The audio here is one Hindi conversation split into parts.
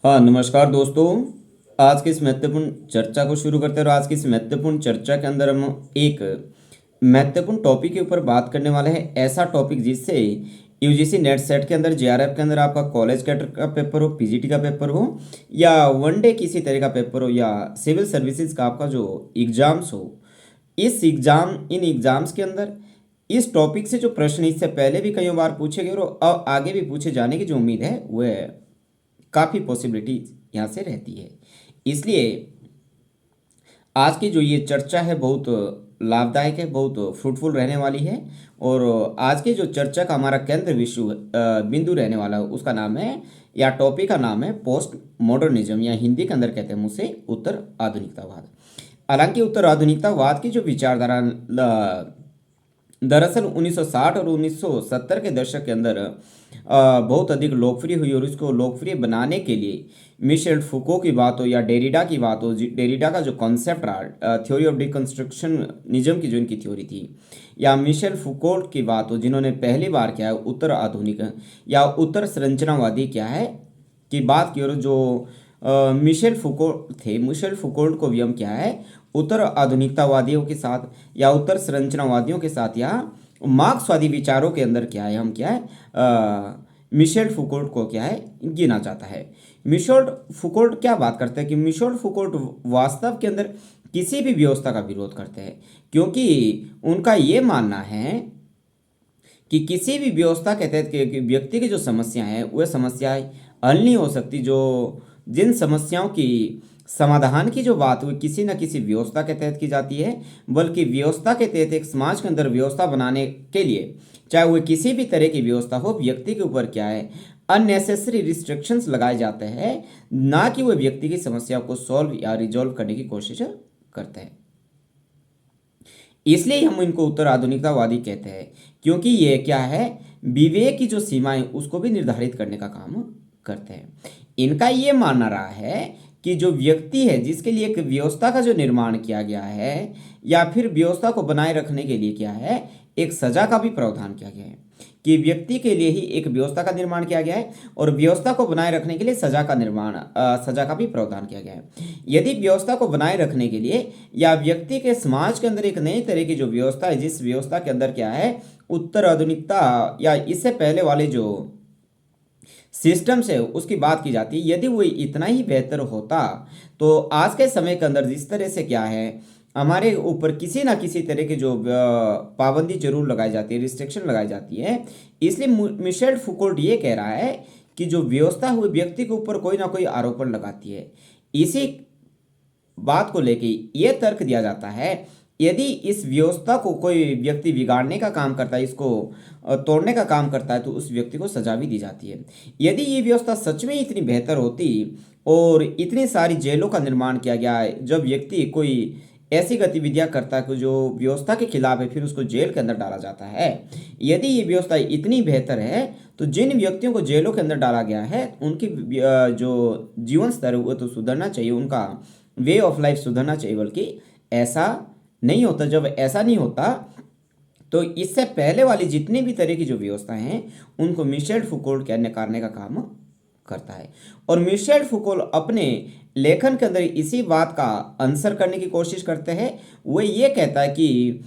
हाँ, नमस्कार दोस्तों। आज की इस महत्वपूर्ण चर्चा को शुरू करते हैं और आज की इस महत्वपूर्ण चर्चा के अंदर हम एक महत्वपूर्ण टॉपिक के ऊपर बात करने वाले हैं। ऐसा टॉपिक जिससे यूजीसी नेट सेट के अंदर, जेआरएफ के अंदर आपका कॉलेज कैडर का पेपर हो, पीजीटी का पेपर हो या वनडे किसी तरह का पेपर हो या सिविल सर्विसेज का आपका जो एग्ज़ाम्स हो, इन एग्ज़ाम्स के अंदर इस टॉपिक से जो प्रश्न इससे पहले भी कई बार पूछे गए और अब आगे भी पूछे जाने की जो उम्मीद है वह काफ़ी पॉसिबिलिटी यहाँ से रहती है। इसलिए आज की जो ये चर्चा है बहुत लाभदायक है, बहुत फ्रूटफुल रहने वाली है। और आज की जो चर्चा का हमारा केंद्र बिंदु रहने वाला है उसका नाम है या टॉपिक का नाम है पोस्ट मॉडर्निज्म, या हिंदी के अंदर कहते हैं उसे उत्तर आधुनिकतावाद। हालांकि उत्तर आधुनिकतावाद की जो विचारधारा दरअसल 1960 और 1970 के दशक के अंदर बहुत अधिक लोकप्रिय हुई, और इसको लोकप्रिय बनाने के लिए मिशेल फुको की बात हो या डेरिडा की बात हो, डेरिडा का जो कॉन्सेप्ट रहा, थ्योरी ऑफ डिकंस्ट्रक्शनिज्म की जो इनकी थ्योरी थी, या मिशेल फुकोल्ट की बात हो जिन्होंने पहली बार क्या है उत्तर आधुनिक या उत्तर संरचनावादी क्या है की बात की, और जो मिशेल फुकोल्ट थे, मिशेल फुकोल्ट को भी हम क्या है उत्तर आधुनिकतावादियों के साथ या उत्तर संरचनावादियों के साथ या मार्क्सवादी विचारों के अंदर क्या है हम क्या है मिशेल फुकोल्ट को क्या है गिना जाता है। मिशेल फुकोल्ट क्या बात करते हैं कि मिशेल फुकोल्ट वास्तव के अंदर किसी भी व्यवस्था का विरोध करते हैं, क्योंकि उनका ये मानना है कि किसी भी व्यवस्था के तहत कि व्यक्ति की जो समस्या है वह समस्याएं हल नहीं हो सकती। जो जिन समस्याओं की समाधान की जो बात हुई किसी न किसी व्यवस्था के तहत की जाती है, बल्कि व्यवस्था के तहत एक समाज के अंदर व्यवस्था बनाने के लिए, चाहे वह किसी भी तरह की व्यवस्था हो, व्यक्ति के ऊपर क्या है अननेसेसरी रिस्ट्रिक्शंस लगाए जाते हैं, ना कि वह व्यक्ति की समस्या को सॉल्व या रिजॉल्व करने की कोशिश करते हैं। इसलिए हम इनको उत्तर आधुनिकतावादी कहते हैं, क्योंकि ये क्या है विवेक की जो सीमाएं उसको भी निर्धारित करने का काम करते हैं। इनका ये मानना रहा है कि जो व्यक्ति है जिसके लिए एक व्यवस्था का जो निर्माण किया गया है या फिर व्यवस्था को बनाए रखने के लिए क्या है एक सजा का भी प्रावधान किया गया है, कि व्यक्ति के लिए ही एक व्यवस्था का निर्माण किया गया है और व्यवस्था को बनाए रखने के लिए सजा का भी प्रावधान किया गया है। यदि व्यवस्था को बनाए रखने के लिए या व्यक्ति के समाज के अंदर एक नई तरह की जो व्यवस्था है, जिस व्यवस्था के अंदर क्या है उत्तर आधुनिकता या इससे पहले वाले जो सिस्टम से उसकी बात की जाती है, यदि वो इतना ही बेहतर होता तो आज के समय के अंदर जिस तरह से क्या है हमारे ऊपर किसी ना किसी तरह की जो पाबंदी जरूर लगाई जाती है, रिस्ट्रिक्शन लगाई जाती है। इसलिए मिशेल फुकोल्ट ये कह रहा है कि जो व्यवस्था हुई व्यक्ति के ऊपर कोई ना कोई आरोपण लगाती है। इसी बात को लेके ये तर्क दिया जाता है, यदि इस व्यवस्था को कोई व्यक्ति बिगाड़ने का काम करता है, इसको तोड़ने का काम करता है, तो उस व्यक्ति को सजा भी दी जाती है। यदि ये व्यवस्था सच में इतनी बेहतर होती और इतनी सारी जेलों का निर्माण किया गया है, जब व्यक्ति कोई ऐसी गतिविधियां करता है जो व्यवस्था के खिलाफ है, फिर उसको जेल के अंदर डाला जाता है। यदि ये व्यवस्था इतनी बेहतर है तो जिन व्यक्तियों को जेलों के अंदर डाला गया है उनकी जो जीवन स्तर है वो तो सुधरना चाहिए, उनका वे ऑफ लाइफ सुधरना चाहिए, बल्कि ऐसा नहीं होता। जब ऐसा नहीं होता तो इससे पहले वाली जितनी भी तरह की जो व्यवस्थाएं हैं उनको मिशेल फुकोल्ट क्या नकारने का काम करता है। और मिशेल फुकोल्ट अपने लेखन के अंदर इसी बात का आंसर करने की कोशिश करते हैं। वो ये कहता है कि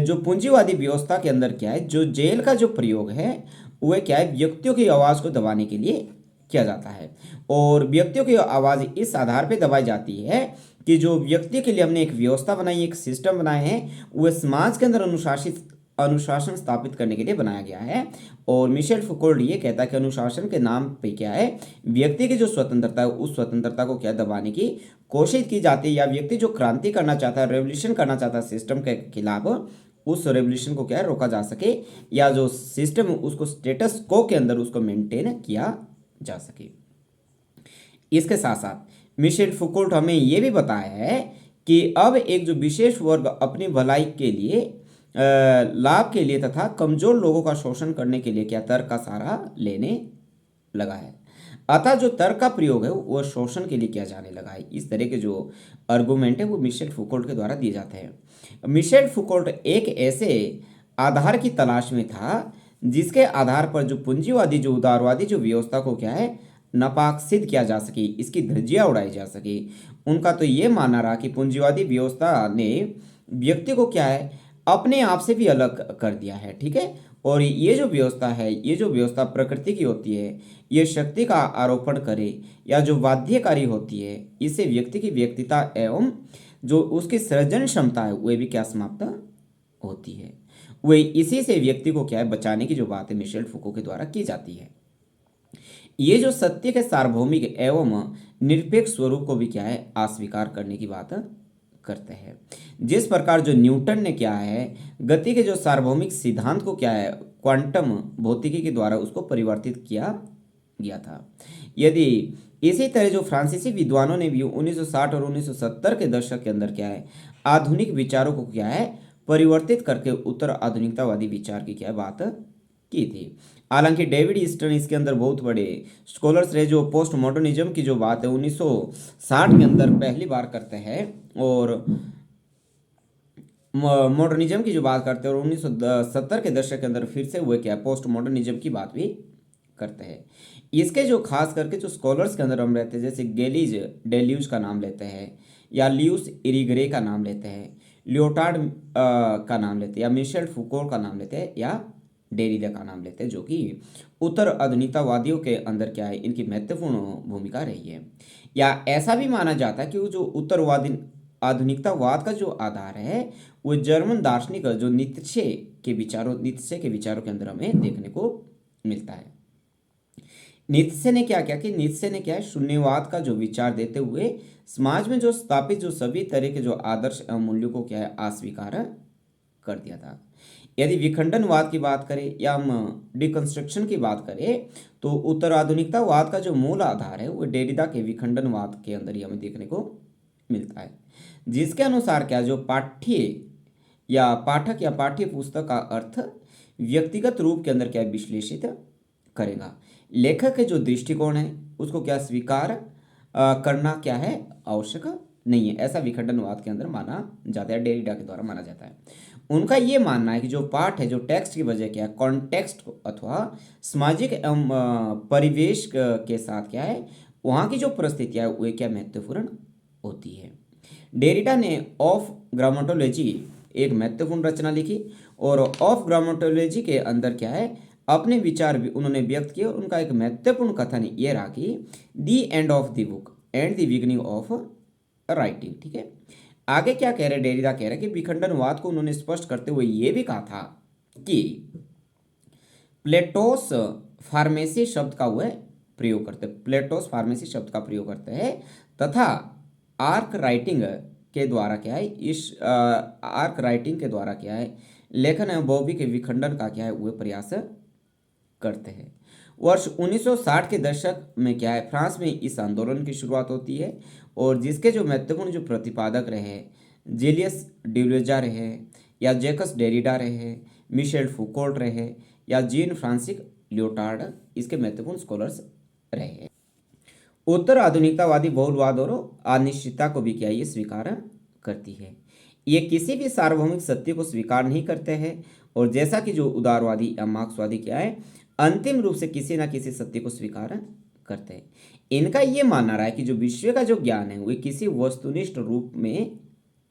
जो पूंजीवादी व्यवस्था के अंदर क्या है जो जेल का जो प्रयोग है वह क्या है व्यक्तियों की आवाज़ को दबाने के लिए किया जाता है, और व्यक्तियों की आवाज़ इस आधार पर दबाई जाती है कि जो व्यक्ति के लिए हमने एक व्यवस्था बनाई, एक सिस्टम बनाए हैं, वह समाज के अंदर अनुशासन स्थापित करने के लिए बनाया गया है। और मिशेल फुकोल्ट ये कहता है कि अनुशासन के नाम पे क्या है व्यक्ति की जो स्वतंत्रता है उस स्वतंत्रता को क्या दबाने की कोशिश की जाती है, या व्यक्ति जो क्रांति करना चाहता है, रेवोल्यूशन करना चाहता है सिस्टम के खिलाफ, उस रेवोल्यूशन को क्या है रोका जा सके, या जो सिस्टम उसको स्टेटस को के अंदर उसको मेंटेन किया जा सके। इसके साथ साथ मिशेल फुकोल्ट हमें यह भी बताया है कि अब एक जो विशेष वर्ग अपनी भलाई के लिए लाभ के लिए तथा कमजोर लोगों का शोषण करने के लिए क्या तर्क का सहारा लेने लगा है। अतः जो तर्क का प्रयोग है वो शोषण के लिए किया जाने लगा है। इस तरह के जो आर्गुमेंट है वो मिशेल फुकोल्ट के द्वारा दिए जाते हैं। मिशेल फुकोल्ट एक ऐसे आधार की तलाश में था जिसके आधार पर जो पूंजीवादी जो उदारवादी जो व्यवस्था को क्या है नापाक सिद्ध किया जा सके, इसकी धज्जियां उड़ाई जा सके। उनका तो ये मानना रहा कि पूंजीवादी व्यवस्था ने व्यक्ति को क्या है अपने आप से भी अलग कर दिया है, ठीक है। और ये जो व्यवस्था है, ये जो व्यवस्था प्रकृति की होती है, ये शक्ति का आरोपण करे या जो बाध्यकारी होती है, इससे व्यक्ति की व्यक्तिता एवं जो उसकी सृजन क्षमता है वह भी क्या समाप्त होती है। वही इसी से व्यक्ति को क्या है बचाने की जो बात है मिशेल फूको के द्वारा की जाती है। ये जो सत्य के सार्वभौमिक एवं निरपेक्ष स्वरूप को भी क्या है अस्वीकार करने की बात करते हैं। जिस प्रकार जो न्यूटन ने क्या है गति के जो सार्वभौमिक सिद्धांत को क्या है क्वांटम भौतिकी के द्वारा उसको परिवर्तित किया गया था। यदि इसी तरह जो फ्रांसीसी विद्वानों ने भी 1960 और 1970 के दशक के अंदर क्या है आधुनिक विचारों को क्या है परिवर्तित करके उत्तर आधुनिकतावादी विचार की क्या बात की थी। हालांकि डेविड ईस्टन इसके अंदर बहुत बड़े स्कॉलर्स रहे जो पोस्ट मॉडर्निज्म की जो बात है 1960 के अंदर पहली बार करते हैं और मॉडर्निज्म की जो बात करते हैं और 1970 के दशक के अंदर फिर से हुए क्या पोस्ट मॉडर्निज्म की बात भी करते हैं। इसके जो खास करके जो स्कॉलर्स के अंदर हम रहते हैं जैसे गैलीज डेल्यूज का नाम लेते हैं या लियूस इरिग्रे का नाम लेते हैं, लियोटार्ड का नाम लेते हैं या मिशेल फुको का नाम लेते हैं या डेरिडा का नाम लेते हैं, जो कि उत्तर आधुनिकतावादियों के अंदर क्या है इनकी महत्वपूर्ण भूमिका रही है। या ऐसा भी माना जाता है कि वो जो उत्तरवादी आधुनिकतावाद का जो आधार है वो जर्मन दार्शनिक जो नीत्शे के विचारों के अंदर हमें देखने को मिलता है। नीत्शे ने क्या किया कि नीत्शे ने क्या है शून्यवाद का जो विचार देते हुए समाज में जो स्थापित जो सभी तरह के जो आदर्श एवं मूल्यों को क्या है अस्वीकार कर दिया था। यदि विखंडनवाद की बात करें या हम डिकंस्ट्रक्शन की बात करें तो उत्तर आधुनिकतावाद का जो मूल आधार है वो डेरिडा के विखंडनवाद के अंदर ही हमें देखने को मिलता है, जिसके अनुसार क्या जो पाठक या पाठ्य पुस्तक का अर्थ व्यक्तिगत रूप के अंदर क्या विश्लेषित करेगा। लेखक के जो दृष्टिकोण है उसको क्या स्वीकार करना क्या है आवश्यक नहीं है, ऐसा विखंडनवाद के अंदर माना जाता है, डेरिडा के द्वारा माना जाता है। उनका ये मानना है कि जो पाठ है जो टेक्स्ट की वजह क्या है कॉन्टेक्स्ट अथवा सामाजिक एवं परिवेश के साथ क्या है वहाँ की जो परिस्थितियाँ है वे क्या महत्वपूर्ण होती है। डेरिडा ने ऑफ ग्रामेटोलॉजी एक महत्वपूर्ण रचना लिखी और ऑफ ग्रामेटोलॉजी के अंदर क्या है अपने विचार भी उन्होंने व्यक्त किए और उनका एक महत्वपूर्ण कथन ये रहा कि the end of the book and the beginning of writing, ठीक है। आगे क्या कह रहे डेरिडा कह रहे कि विखंडनवाद को उन्होंने स्पष्ट करते हुए ये भी कहा था कि प्लेटोस फार्मेसी शब्द का वह प्रयोग करते प्लेटोस फार्मेसी शब्द का प्रयोग करते हैं तथा आर्क राइटिंग के द्वारा क्या है आर्क राइटिंग के द्वारा क्या है लेखन एवं बौद्धिक के विखंडन का क्या है वह प्रयास करते हैं। वर्ष 1960 के दशक में क्या है फ्रांस में इस आंदोलन की शुरुआत होती है और जिसके जो महत्वपूर्ण जो प्रतिपादक रहे जेलियस डिल्यूजा रहे या जैकस डेरिडा रहे, मिशेल फुकोल्ट रहे या जीन फ्रांसिक लियोटार्ड इसके महत्वपूर्ण स्कॉलर्स रहे। उत्तर आधुनिकतावादी बहुलवाद और अनिश्चितता को भी क्या ये स्वीकार करती है। ये किसी भी सार्वभौमिक सत्य को स्वीकार नहीं करते हैं और जैसा कि जो उदारवादी या मार्क्सवादी क्या है अंतिम रूप से किसी न किसी सत्य को स्वीकार करते हैं। इनका ये मानना रहा है कि जो विश्व का जो ज्ञान है वह किसी वस्तुनिष्ठ रूप में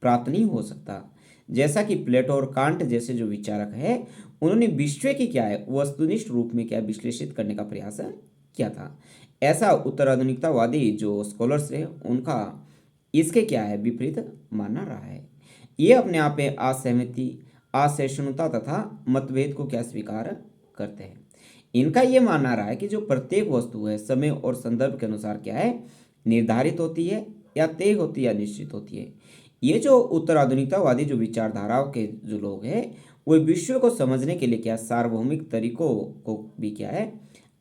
प्राप्त नहीं हो सकता। जैसा कि प्लेटो और कांट जैसे जो विचारक है उन्होंने विश्व की क्या है वस्तुनिष्ठ रूप में क्या विश्लेषित करने का प्रयास किया था। ऐसा उत्तर आधुनिकतावादी जो स्कॉलर्स है उनका इसके क्या है विपरीत मानना रहा है। ये अपने आप में असहमति असहिष्णुता तथा मतभेद को क्या स्वीकार करते हैं। इनका ये मानना रहा है कि जो प्रत्येक वस्तु है समय और संदर्भ के अनुसार क्या है निर्धारित होती है या तय होती है या निश्चित होती है। ये जो उत्तर आधुनिकतावादी जो विचारधाराओं के जो लोग हैं वो विश्व को समझने के लिए क्या सार्वभौमिक तरीकों को भी क्या है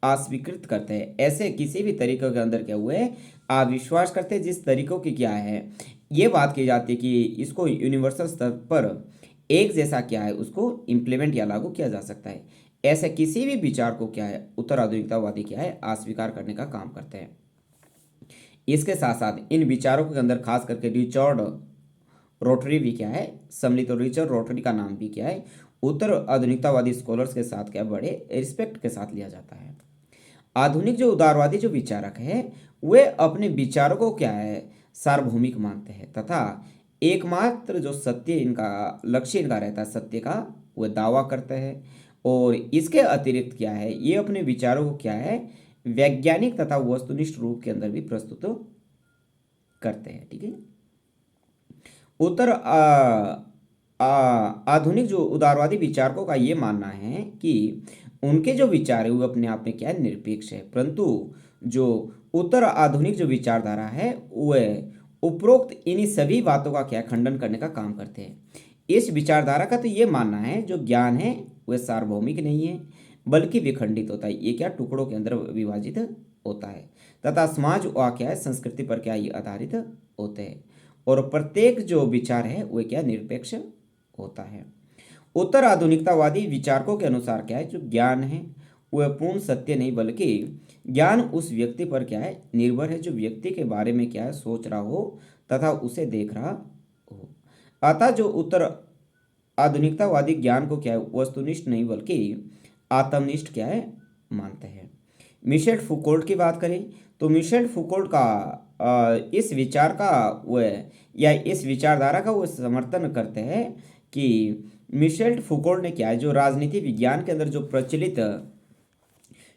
अस्वीकृत करते हैं। ऐसे किसी भी तरीकों के अंदर क्या हुए अविश्वास करते हैं जिस तरीकों की क्या है ये बात की जाती है कि इसको यूनिवर्सल स्तर पर एक जैसा क्या है उसको इम्प्लीमेंट या लागू किया जा सकता है। ऐसे किसी भी विचार को क्या है उत्तर आधुनिकतावादी क्या है अस्वीकार करने का काम करते हैं। इसके साथ साथ इन विचारों के अंदर खास करके रिचर्ड रोटरी भी क्या है सम्मिलित और रिचर्ड रोटरी का नाम भी क्या है उत्तर आधुनिकतावादी स्कॉलर्स के साथ क्या बड़े रिस्पेक्ट के साथ लिया जाता है। आधुनिक जो उदारवादी जो विचारक है वे अपने विचारों को क्या है सार्वभौमिक मानते हैं तथा एकमात्र जो सत्य इनका लक्ष्य इनका रहता है सत्य का वह दावा करते हैं। और इसके अतिरिक्त क्या है ये अपने विचारों को क्या है वैज्ञानिक तथा वस्तुनिष्ठ रूप के अंदर भी प्रस्तुत करते हैं। ठीक है। उत्तर आधुनिक जो उदारवादी विचारकों का ये मानना है कि उनके जो विचार है वो अपने आप में क्या है निरपेक्ष है, परंतु जो उत्तर आधुनिक जो विचारधारा है वह उपरोक्त इन्हीं सभी बातों का क्या खंडन करने का काम करते हैं। इस विचारधारा का तो ये मानना है जो ज्ञान है वह सार्वभौमिक नहीं है बल्कि विखंडित होता है, ये क्या टुकड़ों के अंदर विभाजित होता है तथा समाज व क्या है संस्कृति पर क्या ये आधारित होते हैं और प्रत्येक जो विचार है वह क्या निरपेक्ष होता है। उत्तर आधुनिकतावादी विचारकों के अनुसार क्या है जो ज्ञान है वह पूर्ण सत्य नहीं बल्कि ज्ञान उस व्यक्ति पर क्या है निर्भर है जो व्यक्ति के बारे में क्या है सोच रहा हो तथा उसे देख रहा हो। अतः जो उत्तर आधुनिकतावादी ज्ञान को क्या है वस्तुनिष्ठ नहीं बल्कि आत्मनिष्ठ क्या है मानते हैं। मिशेल फुकोल्ट की बात करें तो मिशेल फुकोल्ट का इस विचार का वह या इस विचारधारा का वो समर्थन करते हैं कि मिशेल फुकोल्ट ने क्या है जो राजनीति विज्ञान के अंदर जो प्रचलित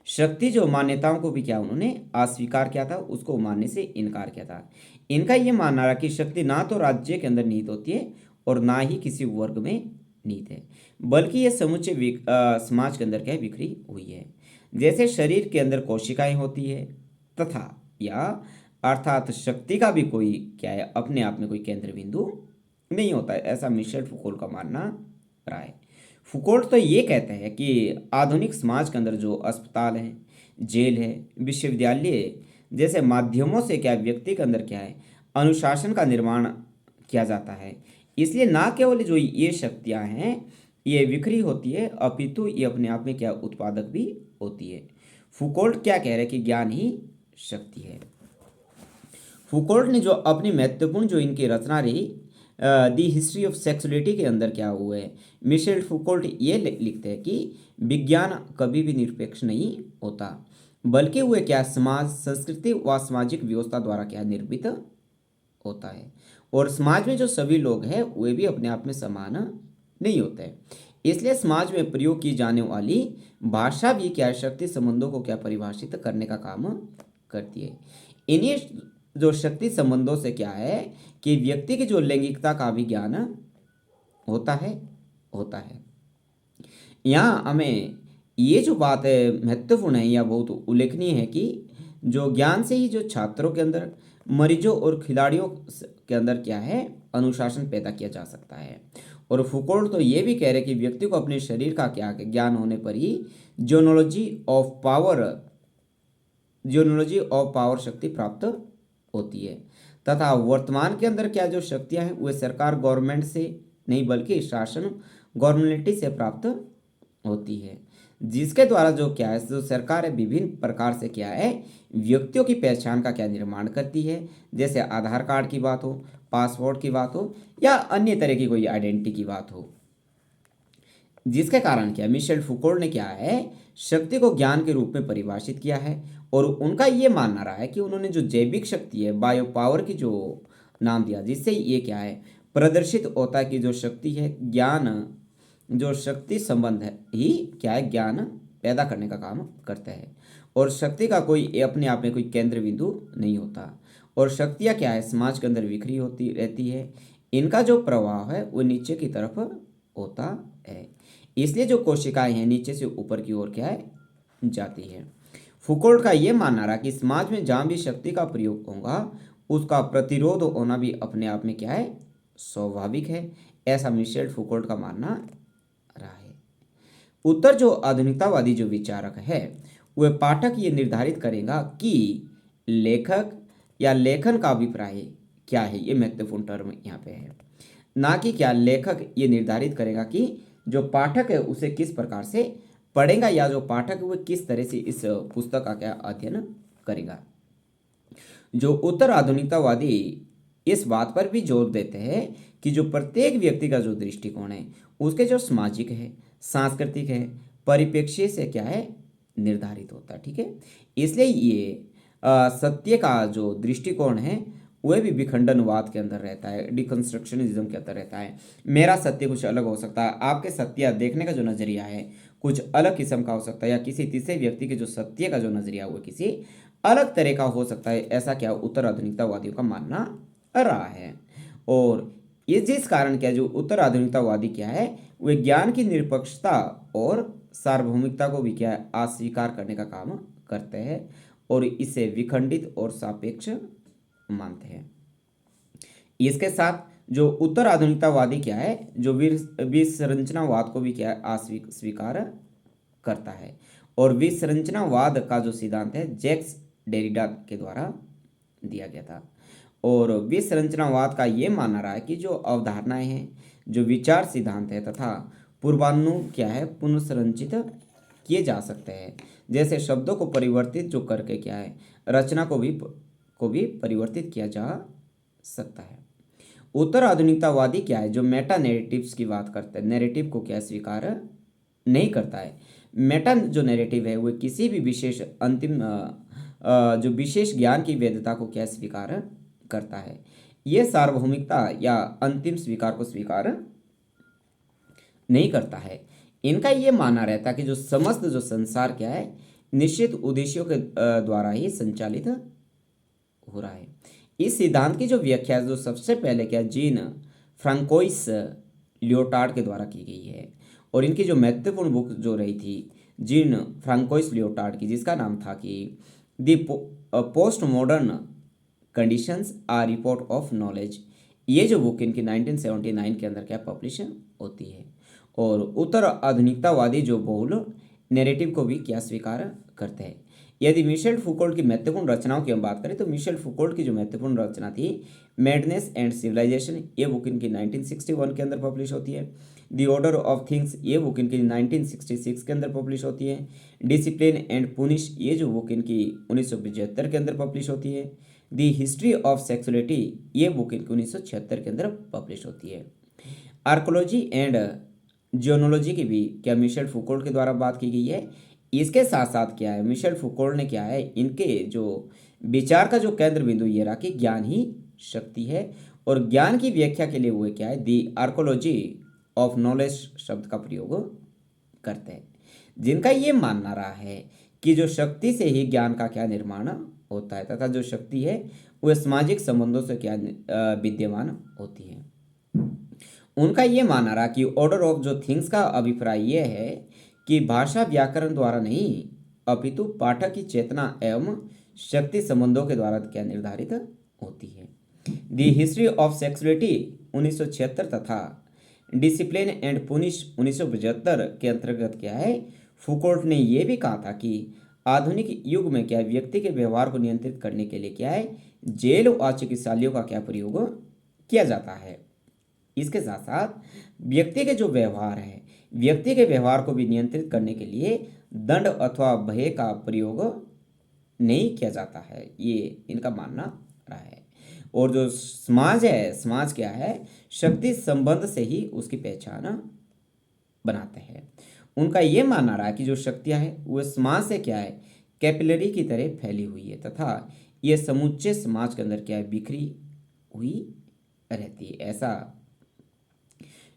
शक्ति जो मान्यताओं को भी क्या उन्होंने अस्वीकार किया था, उसको मानने से इनकार किया था। इनका ये मानना रहा कि शक्ति ना तो राज्य के अंदर निहित होती है और ना ही किसी वर्ग में निहित है बल्कि ये समूचे समाज के अंदर क्या बिखरी हुई है। जैसे शरीर के अंदर कोशिकाएं होती है तथा या अर्थात शक्ति का भी कोई क्या है अपने आप में कोई केंद्र बिंदु नहीं होता है, ऐसा मिशेल फुकोल्ट का मानना रहा है। फुकोल्ट तो ये कहते हैं कि आधुनिक समाज के अंदर जो अस्पताल है जेल है विश्वविद्यालय जैसे माध्यमों से क्या व्यक्ति के अंदर क्या है अनुशासन का निर्माण किया जाता है, इसलिए ना केवल जो ये शक्तियाँ हैं ये बिखरी होती है अपितु ये अपने आप में क्या उत्पादक भी होती है। फुकोल्ट क्या कह रहे हैं कि ज्ञान ही शक्ति है। फुकोल्ट ने जो अपनी महत्वपूर्ण जो इनकी रचना रही दी हिस्ट्री ऑफ सेक्सुअलिटी के अंदर क्या हुआ है मिशेल फुकोल्ट ये लिखते हैं कि विज्ञान कभी भी निरपेक्ष नहीं होता बल्कि वह क्या समाज संस्कृति व सामाजिक व्यवस्था द्वारा क्या निर्मित होता है और समाज में जो सभी लोग हैं वे भी अपने आप में समान नहीं होते हैं। इसलिए समाज में प्रयोग की जाने वाली भाषा भी क्या शक्ति संबंधों को क्या परिभाषित करने का काम करती है। इन्हीं जो शक्ति संबंधों से क्या है कि व्यक्ति की जो लैंगिकता का भी ज्ञान होता है। यहाँ हमें ये जो बात है महत्वपूर्ण है या बहुत उल्लेखनीय है कि जो ज्ञान से ही जो छात्रों के अंदर मरीजों और खिलाड़ियों के अंदर क्या है अनुशासन पैदा किया जा सकता है। और फुकोल्ट तो ये भी कह रहे कि व्यक्ति को अपने शरीर का क्या ज्ञान होने पर ही जोनोलॉजी ऑफ पावर शक्ति प्राप्त होती है तथा वर्तमान के अंदर क्या जो शक्तियां हैं वे सरकार गवर्नमेंट से नहीं बल्कि शासन गवर्नमेंट से प्राप्त होती है, जिसके द्वारा जो क्या है जो सरकार है विभिन्न प्रकार से क्या है व्यक्तियों की पहचान का क्या निर्माण करती है, जैसे आधार कार्ड की बात हो पासपोर्ट की बात हो या अन्य तरह की कोई आइडेंटिटी की बात हो। जिसके कारण क्या मिशेल फुकोल्ट ने क्या है शक्ति को ज्ञान के रूप में परिभाषित किया है और उनका ये मानना रहा है कि उन्होंने जो जैविक शक्ति है बायो पावर की जो नाम दिया जिससे ये क्या है प्रदर्शित होता है कि जो शक्ति है ज्ञान जो शक्ति संबंध है ही क्या है ज्ञान पैदा करने का काम करता है और शक्ति का कोई अपने आप में कोई केंद्र बिंदु नहीं होता और शक्तियाँ क्या है समाज के अंदर बिखरी होती रहती है, इनका जो प्रभाव है वो नीचे की तरफ होता है, इसलिए जो कोशिकाएं हैं नीचे से ऊपर की ओर क्या है जाती है। फुकोल्ट का ये मानना रहा कि समाज में जहाँ भी शक्ति का प्रयोग होगा उसका प्रतिरोध होना भी अपने आप में क्या है स्वाभाविक है, ऐसा मिशेल फुकोल्ट का मानना रहा है। उत्तर जो आधुनिकतावादी जो विचारक है वह पाठक ये निर्धारित करेगा कि लेखक या लेखन का अभिप्राय क्या है, ये महत्वपूर्ण टर्म यहाँ पे है, ना कि क्या लेखक ये निर्धारित करेगा कि जो पाठक है उसे किस प्रकार से पढ़ेगा या जो पाठक है वह किस तरह से इस पुस्तक का क्या अध्ययन करेगा। जो उत्तर आधुनिकतावादी इस बात पर भी जोर देते हैं कि जो प्रत्येक व्यक्ति का जो दृष्टिकोण है उसके जो सामाजिक है सांस्कृतिक है परिप्रेक्ष्य से क्या है निर्धारित होता है। ठीक है, इसलिए ये सत्य का जो दृष्टिकोण है वह भी विखंडनवाद के अंदर रहता है, डिकंस्ट्रक्शनिज्म के अंदर रहता है। मेरा सत्य कुछ अलग हो सकता है, आपके सत्य देखने का जो नजरिया है कुछ अलग किस्म का हो सकता है, या किसी तीसरे व्यक्ति के जो सत्य का जो नजरिया वो किसी अलग तरह का हो सकता है। ऐसा क्या उत्तर आधुनिकतावादियों का मानना रहा है। और ये जिस कारण क्या जो उत्तर आधुनिकतावादी क्या है वे ज्ञान की निरपेक्षता और सार्वभौमिकता को भी क्या है अस्वीकार करने का काम करते हैं और इसे विखंडित और सापेक्ष मानते हैं। इसके साथ जो उत्तर आधुनिकतावादी क्या है जो विसंरचनावाद को भी क्या है अस्वीकार करता है। और विसंरचनावाद का जो सिद्धांत है जैक्स डेरिडा के द्वारा दिया गया था। और विसंरचनावाद का ये मानना रहा है कि जो अवधारणाएं हैं, जो विचार सिद्धांत है तथा पूर्वानुमान क्या है पुनर्संरचित किए जा सकते हैं। जैसे शब्दों को परिवर्तित जो करके क्या है रचना को भी परिवर्तित किया जा सकता है। उत्तर आधुनिकतावादी क्या है जो मेटा नैरेटिव्स की बात करता है, नैरेटिव को क्या स्वीकार नहीं करता है। मेटा जो नैरेटिव है वो किसी भी विशेष अंतिम जो विशेष ज्ञान की वैधता को क्या स्वीकार करता है। यह सार्वभौमिकता या अंतिम स्वीकार को स्वीकार नहीं करता है। इनका ये मानना रहता है कि जो समस्त जो संसार क्या है निश्चित उद्देश्यों के द्वारा ही संचालित हो रहा है। इस सिद्धांत की जो व्याख्या जो सबसे पहले क्या जीन फ्रांकोइस लियोटार्ड के द्वारा की गई है। और इनकी जो महत्वपूर्ण बुक जो रही थी जीन फ्रांकोइस लियोटार्ड की, जिसका नाम था कि the post modern conditions R report of knowledge. ये जो बुक इनकी 1979 के अंदर क्या पब्लिश होती है। और उत्तर आधुनिकतावादी जो बहुल नैरेटिव को भी क्या स्वीकार करते हैं। यदि मिशेल फुकोल्ट की महत्वपूर्ण रचनाओं की हम बात करें तो मिशेल फुकोल्ट की जो महत्वपूर्ण रचना थी मैडनेस एंड सिविलाइजेशन, ये बुक इनकी 1961 के अंदर पब्लिश होती है। द ऑर्डर ऑफ थिंग्स, ये बुक इनकी 1966 के अंदर पब्लिश होती है। डिसिप्लिन एंड पुनिश, ये जो बुक इनकी 1975 के अंदर पब्लिश होती है। द हिस्ट्री ऑफ सेक्सुअलिटी, ये बुक इनकी 1976 के अंदर पब्लिश होती है। आर्कोलॉजी एंड जियोनोलॉजी की भी क्या मिशेल फुकोल्ट के द्वारा बात की गई है। इसके साथ साथ क्या है मिशेल फुकोल्ट ने क्या है इनके जो विचार का जो केंद्र बिंदु ये रहा कि ज्ञान ही शक्ति है। और ज्ञान की व्याख्या के लिए हुए क्या है दी आर्कोलॉजी ऑफ नॉलेज शब्द का प्रयोग करते हैं, जिनका ये मानना रहा है कि जो शक्ति से ही ज्ञान का क्या निर्माण होता है तथा जो शक्ति है वह सामाजिक संबंधों से क्या विद्यमान होती है। उनका ये मानना रहा कि ऑर्डर ऑफ जो थिंग्स का अभिप्राय यह है कि भाषा व्याकरण द्वारा नहीं अपितु पाठक की चेतना एवं शक्ति संबंधों के द्वारा क्या निर्धारित होती है। द हिस्ट्री ऑफ सेक्सुअलिटी 1976 तथा डिसिप्लिन एंड पुनिश 1975 के अंतर्गत क्या है फुकोल्ट ने यह भी कहा था कि आधुनिक युग में क्या व्यक्ति के व्यवहार को नियंत्रित करने के लिए क्या है जेल और चिकित्सालयों का क्या प्रयोग किया जाता है। इसके साथ साथ व्यक्ति के जो व्यवहार है व्यक्ति के व्यवहार को भी नियंत्रित करने के लिए दंड अथवा भय का प्रयोग नहीं किया जाता है, ये इनका मानना रहा है। और जो समाज है समाज क्या है शक्ति संबंध से ही उसकी पहचान बनाते हैं। उनका ये मानना रहा है कि जो शक्तियाँ हैं वह समाज से क्या है कैपिलरी की तरह फैली हुई है तथा ये समूचे समाज के अंदर क्या है बिखरी हुई रहती है, ऐसा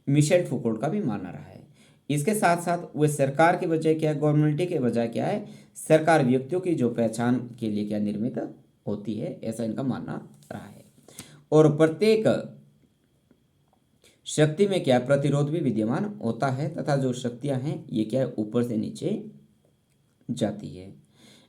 मिशेल फुकोल्ट का भी मानना रहा है। इसके साथ साथ वे सरकार के बजाय क्या है गवर्नमेंट के बजाय क्या है सरकार व्यक्तियों की जो पहचान के लिए क्या निर्मित होती है, ऐसा इनका मानना रहा है। और प्रत्येक शक्ति में क्या प्रतिरोध भी विद्यमान होता है तथा जो शक्तियां हैं ये क्या है ऊपर से नीचे जाती है।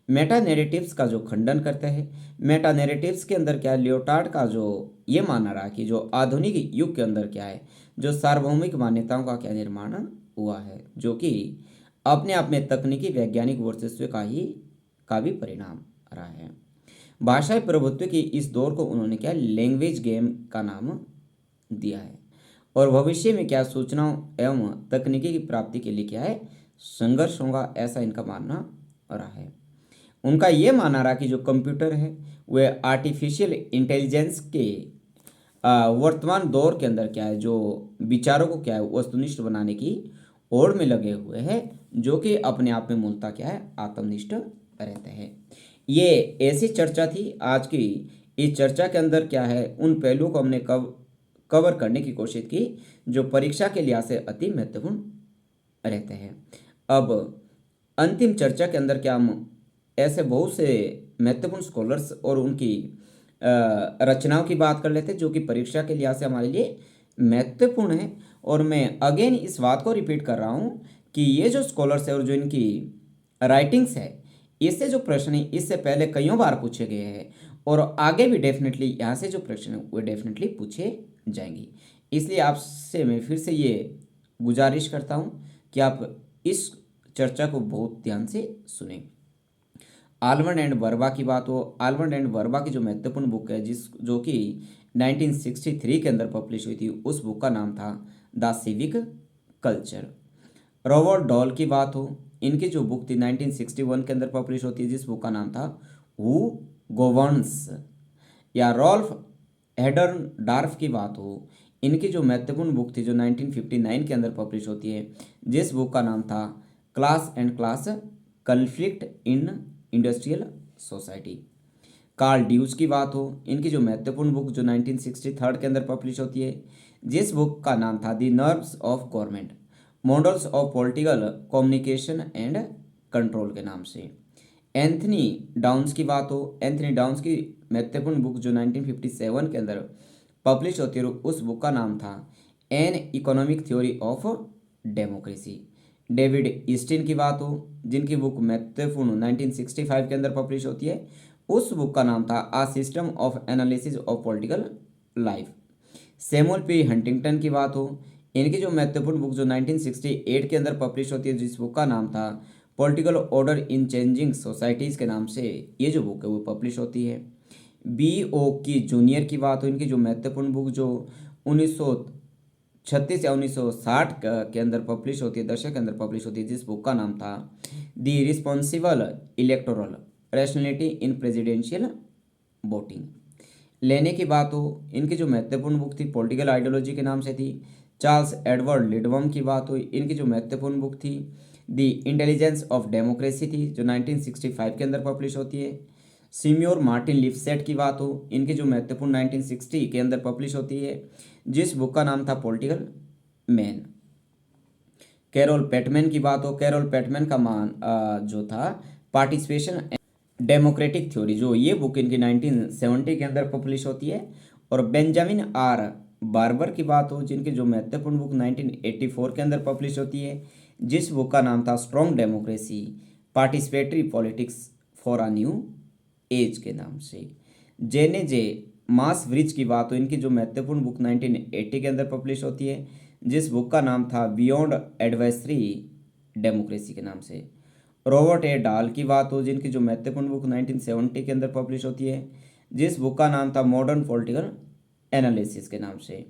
मेटा नैरेटिव्स का जो खंडन करते हैं, मेटा नैरेटिव्स के अंदर क्या है लियोटार्ड का जो ये मानना रहा कि जो आधुनिक युग के अंदर क्या है जो सार्वभौमिक मान्यताओं का क्या निर्माण हुआ है जो कि अपने आप में तकनीकी वैज्ञानिक वर्चस्व का भी परिणाम रहा है। भाषाई प्रभुत्व की इस दौर को उन्होंने क्या लैंग्वेज गेम का नाम दिया है। और भविष्य में क्या सूचनाओं एवं तकनीकी की प्राप्ति के लिए क्या है संघर्ष होगा, ऐसा इनका मानना रहा है। उनका ये मानना रहा कि जो कंप्यूटर है वह आर्टिफिशियल इंटेलिजेंस के वर्तमान दौर के अंदर क्या है जो विचारों को क्या है वस्तुनिष्ठ बनाने की होड़ में लगे हुए हैं, जो कि अपने आप में मूलतः क्या है, आत्मनिष्ठ रहते हैं। ये ऐसी चर्चा थी आज की। इस चर्चा के अंदर क्या है, उन पहलुओं को हमने कवर करने की कोशिश की जो परीक्षा के लिहाज से अति महत्वपूर्ण रहते हैं। अब अंतिम चर्चा के अंदर क्या हम ऐसे बहुत से महत्वपूर्ण स्कॉलर्स और उनकी रचनाओं की बात कर लेते हैं जो कि परीक्षा के लिहाज से हमारे लिए महत्वपूर्ण है। और मैं अगेन इस बात को रिपीट कर रहा हूँ कि ये जो स्कॉलर्स है और जो इनकी राइटिंग्स है, इससे जो प्रश्न है इससे पहले कईयों बार पूछे गए हैं और आगे भी डेफिनेटली यहाँ से जो प्रश्न है वो डेफिनेटली पूछे जाएंगे। इसलिए आपसे मैं फिर से ये गुजारिश करता हूँ कि आप इस चर्चा को बहुत ध्यान से सुने। आल्बर्ट एंड वर्बा की बात हो, आल्बर्ट एंड वर्बा की जो महत्वपूर्ण बुक है जो कि 1963 के अंदर पब्लिश हुई थी, उस बुक का नाम था the civic culture. Robert doll की बात हो, इनकी जो बुक थी 1961 के अंदर पब्लिश होती है, जिस बुक का नाम था हु गवर्न्स। या रॉल्फ हेडर्न डार्फ की बात हो, इनकी जो महत्वपूर्ण बुक थी जो 1959 के अंदर पब्लिश होती है, जिस बुक का नाम था class and class conflict in industrial society. Karl ड्यूज की बात हो, इनकी जो महत्वपूर्ण बुक जो 1963 के अंदर पब्लिश होती है, जिस बुक का नाम था the nerves of government models of political communication and control के नाम से। एंथनी डाउन्स की बात हो, एंथनी डाउन्स की महत्वपूर्ण बुक जो 1957 के अंदर पब्लिश होती है, उस बुक का नाम था an economic theory of democracy. David Easton की बात हो, जिनकी बुक महत्वपूर्ण 1965 के अंदर पब्लिश होती है, उस बुक का नाम था a system of analysis of political life. Samuel P Huntington की बात हो, इनकी जो महत्वपूर्ण बुक जो 1968 के अंदर पब्लिश होती है, जिस बुक का नाम था political order in changing societies के नाम से ये जो बुक है वो पब्लिश होती है। बी ओ की जूनियर की बात हो, इनकी जो महत्वपूर्ण बुक जो 1936 या 1960 के अंदर पब्लिश होती है, दशक के अंदर पब्लिश होती है, जिस बुक का नाम था the responsible electoral rationality in presidential voting. लेने की बात हो, इनकी जो महत्वपूर्ण बुक थी पॉलिटिकल आइडियोलॉजी के नाम से थी। चार्ल्स एडवर्ड लिडवम की बात हुई, इनकी जो महत्वपूर्ण बुक थी द इंटेलिजेंस ऑफ डेमोक्रेसी थी, जो 1965 के अंदर पब्लिश होती है। सिम्योर मार्टिन लिपसेट की बात हो, इनकी जो महत्वपूर्ण 1960 के अंदर पब्लिश होती है, जिस बुक का नाम था पॉलिटिकल मैन। कैरोल पैटमैन की बात हो, कैरोल पैटमैन का जो था पार्टिसिपेशन डेमोक्रेटिक थ्योरी, जो ये बुक इनकी 1970 के अंदर पब्लिश होती है। और बेंजामिन आर बार्बर की बात हो, जिनकी जो महत्वपूर्ण बुक 1984 के अंदर पब्लिश होती है, जिस बुक का नाम था strong democracy participatory politics for a new age के नाम से। जेने जे मास ब्रिज की बात हो, इनकी जो महत्वपूर्ण बुक 1980 के अंदर पब्लिश होती है, जिस बुक का नाम था बियॉन्ड एडवाइजरी डेमोक्रेसी के नाम से। रॉबर्ट ए डाल की बात हो, जिनकी जो महत्वपूर्ण बुक 1970 के अंदर पब्लिश होती है, जिस बुक का नाम था मॉडर्न पॉलिटिकल एनालिसिस के नाम से।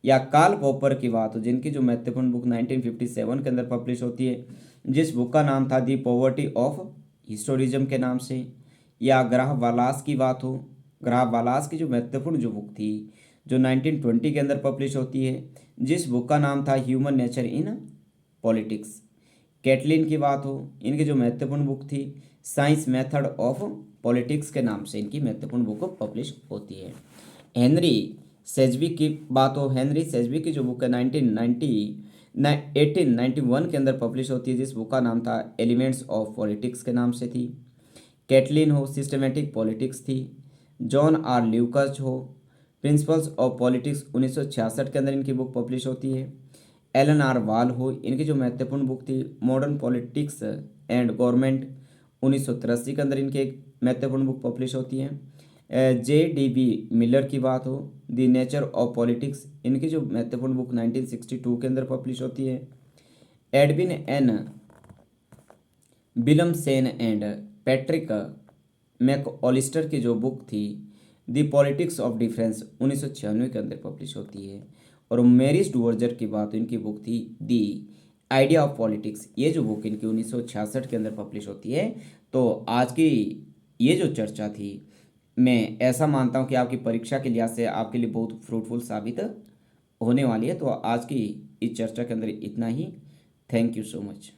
या कार्ल पॉपर की बात हो, जिनकी जो महत्वपूर्ण बुक 1957 के अंदर पब्लिश होती है, जिस बुक का नाम था दी पॉवर्टी ऑफ हिस्टोरिज्म के नाम से। या ग्राहम वालास की बात हो, ग्राहम वालास की जो महत्वपूर्ण जो बुक थी जो 1920 के अंदर पब्लिश होती है, जिस बुक का नाम था human nature in politics. Catlin की बात हो, इनकी जो महत्वपूर्ण बुक थी साइंस मेथड ऑफ पॉलिटिक्स के नाम से इनकी महत्वपूर्ण बुक पब्लिश होती है। हेनरी सेजविक की बात हो, हेनरी सेजविक की जो बुक है 1891 के अंदर पब्लिश होती है, जिस बुक का नाम था एलिमेंट्स ऑफ पॉलिटिक्स के नाम से थी। कैटलिन हो सिस्टमेटिक पॉलिटिक्स थी। जॉन आर ल्यूकस हो प्रिंसिपल्स ऑफ पॉलिटिक्स 1966 के अंदर इनकी बुक पब्लिश होती है। एलन आर वाल हो, इनकी जो महत्वपूर्ण बुक थी मॉडर्न पॉलिटिक्स एंड गवर्नमेंट 1983 के अंदर इनकी एक महत्वपूर्ण बुक पब्लिश होती है। जे डी बी मिलर की बात हो द नेचर ऑफ पॉलिटिक्स, इनकी जो महत्वपूर्ण बुक 1962 के अंदर पब्लिश होती है। एडविन एन विलमसेन एंड पैट्रिक मैकऑलिस्टर की जो बुक थी द पॉलिटिक्स ऑफ डिफरेंस 1996 के अंदर पब्लिश होती है। और मैरिस डुवर्जर की बात इनकी बुक थी दी आइडिया ऑफ पॉलिटिक्स, ये जो बुक इनकी 1966 के अंदर पब्लिश होती है। तो आज की ये जो चर्चा थी, मैं ऐसा मानता हूँ कि आपकी परीक्षा के लिहाज से आपके लिए बहुत फ्रूटफुल साबित होने वाली है। तो आज की इस चर्चा के अंदर इतना ही। Thank you so much.